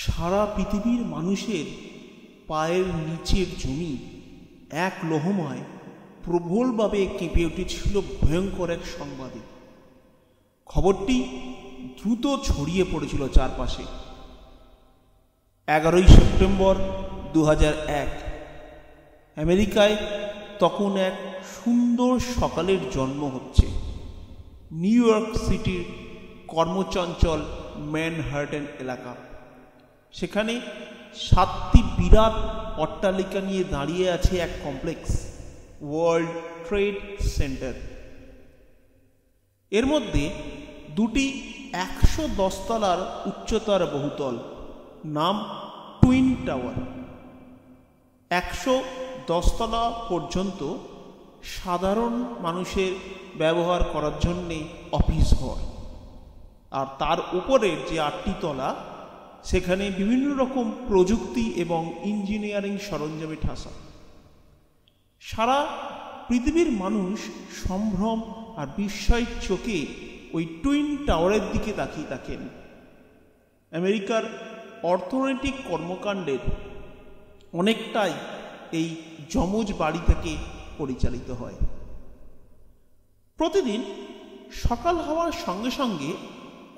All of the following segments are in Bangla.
সারা পৃথিবীর মানুষের পায়ের নিচের জমি এক লহমায় প্রবলভাবে কেঁপে উঠেছিল ভয়ঙ্কর এক সংবাদে। খবরটি দ্রুত ছড়িয়ে পড়েছিল চারপাশে। 11ই সেপ্টেম্বর 2001 আমেরিকায় তখন এক সুন্দর সকালের জন্ম হচ্ছে। নিউ ইয়র্ক সিটির কর্মচঞ্চল ম্যানহাটন এলাকা। সেখানে 7টি বিরাট অট্টালিকা নিয়ে দাঁড়িয়ে আছে এক কমপ্লেক্স, ওয়ার্ল্ড ট্রেড সেন্টার। এর মধ্যে দুটি 110 তলার উচ্চতার বহুতল, নাম টুইন টাওয়ার। 110 তলা পর্যন্ত সাধারণ মানুষের ব্যবহার করার জন্যে অফিস ঘর, আর তার উপরের যে 8টি তলা সেখানে বিভিন্ন রকম প্রযুক্তি এবং ইঞ্জিনিয়ারিং সরঞ্জামে ঠাসা। সারা পৃথিবীর মানুষ সম্ভ্রম আর বিস্ময়ের চোখে ওই টুইন টাওয়ারের দিকে তাকিয়ে থাকেন। আমেরিকার অর্থনৈতিক কর্মকাণ্ডের অনেকটাই এই যমজ বাড়ি থেকে পরিচালিত হয়। প্রতিদিন সকাল হওয়ার সঙ্গে সঙ্গে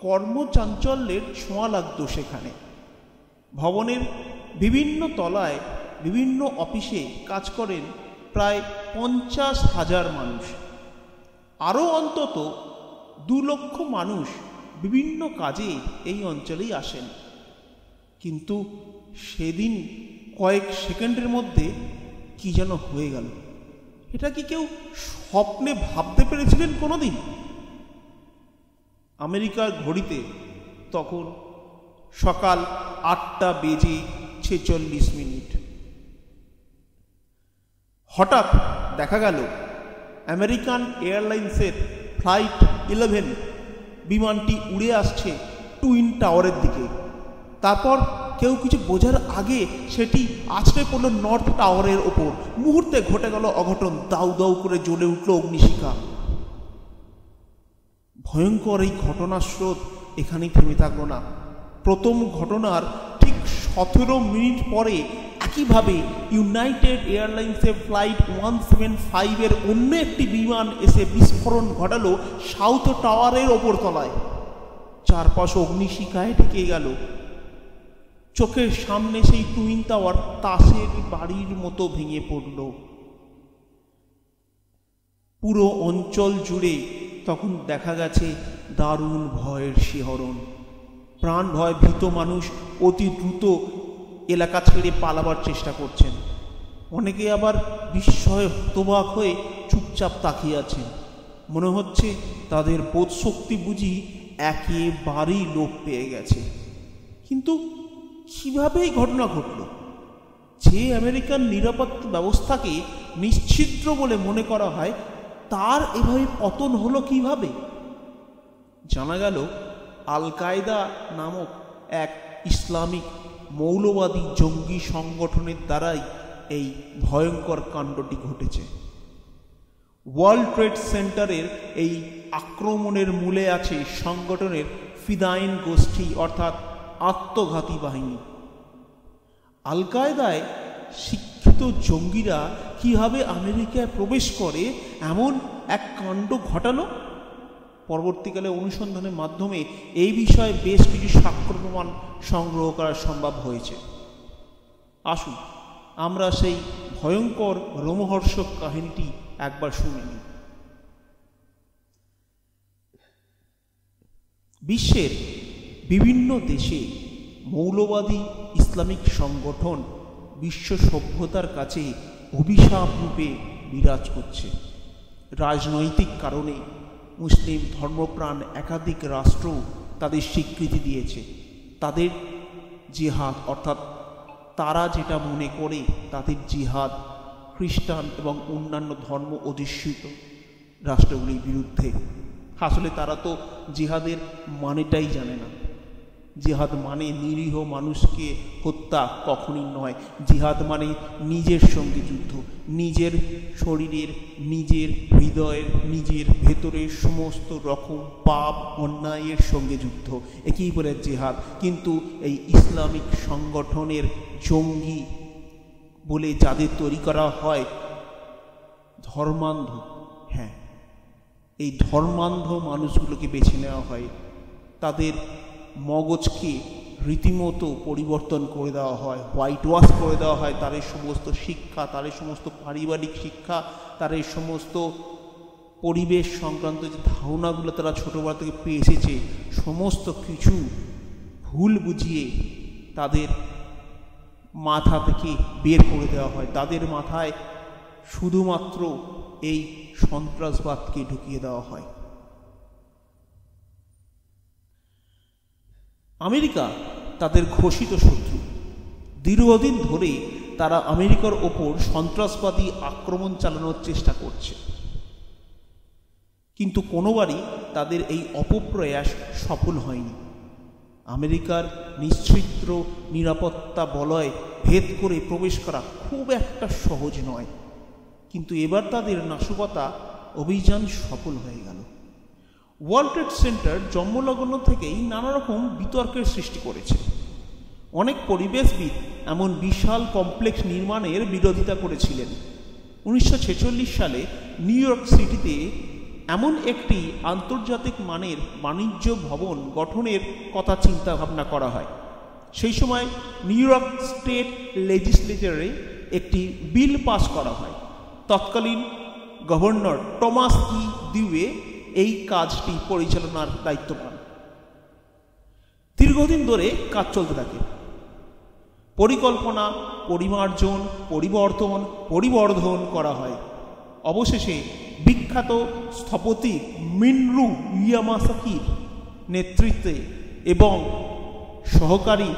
কর্মচাঞ্চল্যের ছোঁয়া লাগতো সেখানে। ভবনের বিভিন্ন তলায় বিভিন্ন অফিসে কাজ করেন প্রায় 50,000 মানুষ। আরও অন্তত 2 লক্ষ মানুষ বিভিন্ন কাজে এই অঞ্চলেই আসেন। কিন্তু সেদিন কয়েক সেকেন্ডের মধ্যে কি যেন হয়ে গেল। এটা কি কেউ স্বপ্নে ভাবতে পেরেছিলেন কোনোদিন? আমেরিকার ঘড়িতে তখন সকাল 8:46। হঠাৎ দেখা গেল আমেরিকান এয়ারলাইন্সের ফ্লাইট 11 বিমানটি উড়ে আসছে টুইন টাওয়ারের দিকে। তারপর কেউ কিছু বোঝার আগে সেটি আছড়ে পড়ল নর্থ টাওয়ারের ওপর। মুহূর্তে ঘটে গেল অঘটন। দাউ দাউ করে জ্বলে উঠল অগ্নিশিখা। ভয়ঙ্কর এই ঘটনার স্রোত এখানেই থেমে থাকলো না। প্রথম ঘটনার ঠিক 17 মিনিট পরে একইভাবে ইউনাইটেড এয়ারলাইন্সের ফ্লাইট 175 এর অন্য একটি বিমান এসে বিস্ফোরণ ঘটালো সাউথ টাওয়ারের ওপর তলায়। চারপাশ অগ্নিশিখায় ঢেকে গেল। চোখের সামনে সেই টুইন টাওয়ার তাসের বাড়ির মতো ভেঙে পড়ল। পুরো অঞ্চল জুড়ে তখন দেখা গেছে দারুণ ভয়ের শিহরণ। প্রাণ ভয় ভীত মানুষ অতি দ্রুত এলাকা ছেড়ে পালাবার চেষ্টা করছেন। অনেকে আবার বিস্ময়ে হতবাক হয়ে চুপচাপ তাকিয়ে আছেন। মনে হচ্ছে তাদের বোধশক্তি বুঝি একেবারেই লোপ পেয়ে গেছে। কিন্তু কিভাবে এই ঘটনা ঘটল? যে আমেরিকান নিরাপত্তা ব্যবস্থাকে নিশ্ছিদ্র বলে মনে করা হয়, তার এভাবে পতন হলো কিভাবে? জানা গেল আল কায়দা নামক এক ইসলামিক মৌলবাদী জঙ্গি সংগঠনের দ্বারাই এই ভয়ঙ্কর কাণ্ডটি ঘটেছে। ওয়ার্ল্ড ট্রেড সেন্টারের এই আক্রমণের মূলে আছে সংগঠনের ফিদাইন গোষ্ঠী, অর্থাৎ আত্মঘাতী বাহিনী। আল কায়দায় শিক্ষিত জঙ্গিরা কিভাবে আমেরিকায় প্রবেশ করে এমন এক কাণ্ড ঘটালো? পরবর্তীকালে অনুসন্ধানের মাধ্যমে এই বিষয়ে বেশ কিছু সাক্ষ্য প্রমাণ সংগ্রহ করা সম্ভব হয়েছে। আসুন আমরা সেই ভয়ঙ্কর রোমহর্ষক কাহিনীটি একবার শুনে নিই। বিশ্বের বিভিন্ন দেশে মৌলবাদী ইসলামিক সংগঠন বিশ্ব সভ্যতার কাছে অভিশাপ রূপে বিরাজ করছে। রাজনৈতিক কারণে মুসলিম ধর্মপ্রাণ একাধিক রাষ্ট্র তাদের স্বীকৃতি দিয়েছে। তাদের জিহাদ, অর্থাৎ তারা যেটা মনে করে তাদের জিহাদ খ্রিস্টান এবং অন্যান্য ধর্ম অধিষ্ঠিত রাষ্ট্রগুলির বিরুদ্ধে। আসলে তারা তো জিহাদের মানেটাই জানে না। জিহাদ মানে নিরীহ মানুষকে হত্যা কখনই নয়। জিহাদ মানে নিজের সঙ্গে যুদ্ধ, নিজের শরীরের, নিজের হৃদয়ের, নিজের ভেতরের সমস্ত রকম পাপ অন্যায়ের সঙ্গে যুদ্ধ, একেই বলে জিহাদ। কিন্তু এই ইসলামিক সংগঠনের জঙ্গি বলে যাদের তৈরি করা হয় ধর্মান্ধ, হ্যাঁ, এই ধর্মান্ধ মানুষগুলোকে বেছে নেওয়া হয়, তাদের মগজকে রীতিমতো পরিবর্তন করে দেওয়া হয়, হোয়াইট ওয়াশ করে দেওয়া হয়। তাদের সমস্ত শিক্ষা, তাদের সমস্ত পারিবারিক শিক্ষা, তাদের সমস্ত পরিবেশ সংক্রান্ত যে ধারণাগুলো তারা ছোটোবেলা থেকে পেয়ে এসেছে, সমস্ত কিছু ভুল বুঝিয়ে তাদের মাথা থেকে বের করে দেওয়া হয়। তাদের মাথায় শুধুমাত্র এই সন্ত্রাসবাদকে ঢুকিয়ে দেওয়া হয়। আমেরিকা তাদের ঘোষিত শত্রু। দীর্ঘদিন ধরে তারা আমেরিকার ওপর সন্ত্রাসবাদী আক্রমণ চালানোর চেষ্টা করছে, কিন্তু কোনোবারই তাদের এই অপপ্রয়াস সফল হয়নি। আমেরিকার নিশ্চিদ্র নিরাপত্তা বলয় ভেদ করে প্রবেশ করা খুব একটা সহজ নয়, কিন্তু এবার তাদের নাশকতা অভিযান সফল হয়ে গেল। ওয়ার্ল্ড ট্রেড সেন্টার জন্মলগ্ন থেকেই নানা রকম বিতর্কের সৃষ্টি করেছে। অনেক পরিবেশবিদ এমন বিশাল কমপ্লেক্স নির্মাণের বিরোধিতা করেছিলেন। 1946 সালে নিউ ইয়র্ক সিটিতে এমন একটি আন্তর্জাতিক মানের বাণিজ্য ভবন গঠনের কথা চিন্তা ভাবনা করা হয়। সেই সময় নিউ ইয়র্ক স্টেট লেজিসলেচারে একটি বিল পাস করা হয়। তৎকালীন গভর্নর টমাস ই ডিউয়ে এই কাজটি পরিচালনার দায়িত্ব পান। দীর্ঘদিন ধরে কাজ চলতে থাকে। পরিকল্পনা, পরিমার্জন, পরিবর্ধন করা হয়। অবশেষে বিখ্যাত স্থপতি মিনরু ইয়ামাসাকির নেতৃত্বে এবং সহকারী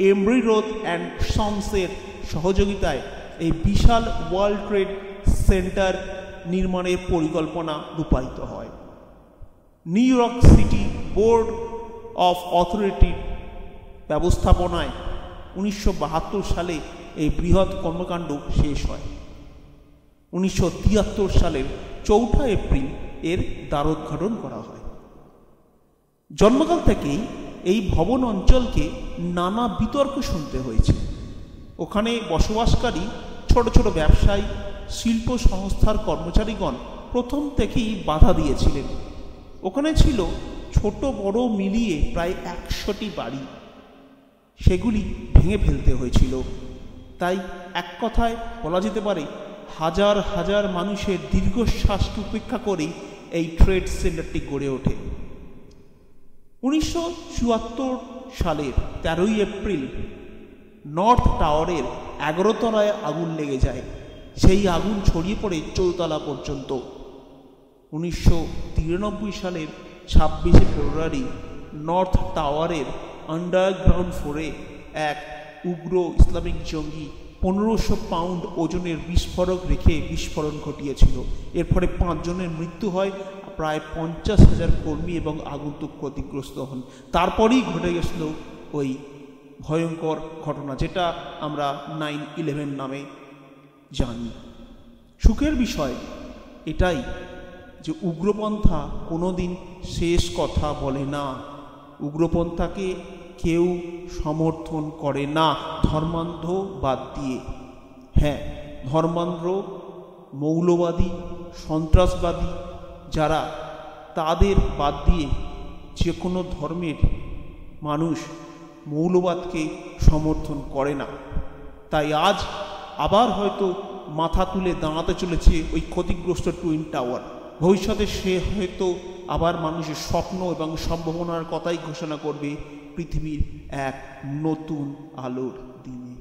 এমরি রোথ অ্যান্ড সন্সের সহযোগিতায় এই বিশাল ওয়ার্ল্ড ট্রেড সেন্টার নির্মাণের পরিকল্পনা রূপায়িত হয়। New York city board of অথরিটির ব্যবস্থাপনায় 1972 সালে এই বৃহৎ কর্মকাণ্ড শেষ হয়। 1973 সালের 4 এপ্রিল এর দ্বারোদ্ঘাটন করা হয়। জন্মকাল থেকেই এই ভবন অঞ্চলকে নানা বিতর্ক শুনতে হয়েছে। ওখানে বসবাসকারী ছোট ছোট ব্যবসায়ী, শিল্প সংস্থার কর্মচারীগণ প্রথম থেকেই বাধা দিয়েছিলেন। ওখানে ছিল ছোট বড় মিলিয়ে প্রায় 100টি বাড়ি, সেগুলি ভেঙে ফেলতে হয়েছিল। তাই এক কথায় বলা যেতে পারে হাজার হাজার মানুষের দীর্ঘশ্বাসকে উপেক্ষা করেই এই ট্রেড সেন্টারটি গড়ে ওঠে। 1974 সালের 13 এপ্রিল নর্থ টাওয়ারের 11 তলায় আগুন লেগে যায়। সেই আগুন ছড়িয়ে পড়ে 4 তলা পর্যন্ত। 1993 সালের 26 ফেব্রুয়ারি নর্থ টাওয়ারের আন্ডারগ্রাউন্ড ফ্লোরে এক উগ্র ইসলামিক জঙ্গি 1500 পাউন্ড ওজনের বিস্ফোরক রেখে বিস্ফোরণ ঘটিয়েছিল। এর ফলে 5 জনের মৃত্যু হয়, প্রায় 50,000 কর্মী এবং আগন্তুক ক্ষতিগ্রস্ত হন। তারপরেই ঘটে গেছিল ওই ভয়ঙ্কর ঘটনা, যেটা আমরা 9/11 নামে জানি। সুখের বিষয় এটাই যে উগ্রপন্থা কোনোদিন শেষ কথা বলে না। উগ্রপন্থাকে কেউ সমর্থন করে না ধর্মান্ধ বাদ দিয়ে। হ্যাঁ, ধর্মান্ধ, মৌলবাদী, সন্ত্রাসবাদী যারা, তাদের বাদ দিয়ে যে কোনো ধর্মের মানুষ মৌলবাদকে সমর্থন করে না। তাই আজ আবার হয়তো মাথা তুলে দাঁড়াতে চলেছে ওই ক্ষতিগ্রস্ত টুইন টাওয়ার। ভবিষ্যতে সে হয়তো আবার মানুষের স্বপ্ন এবং সম্ভাবনার কথাই ঘোষণা করবে পৃথিবীর এক নতুন আলোর দিনে।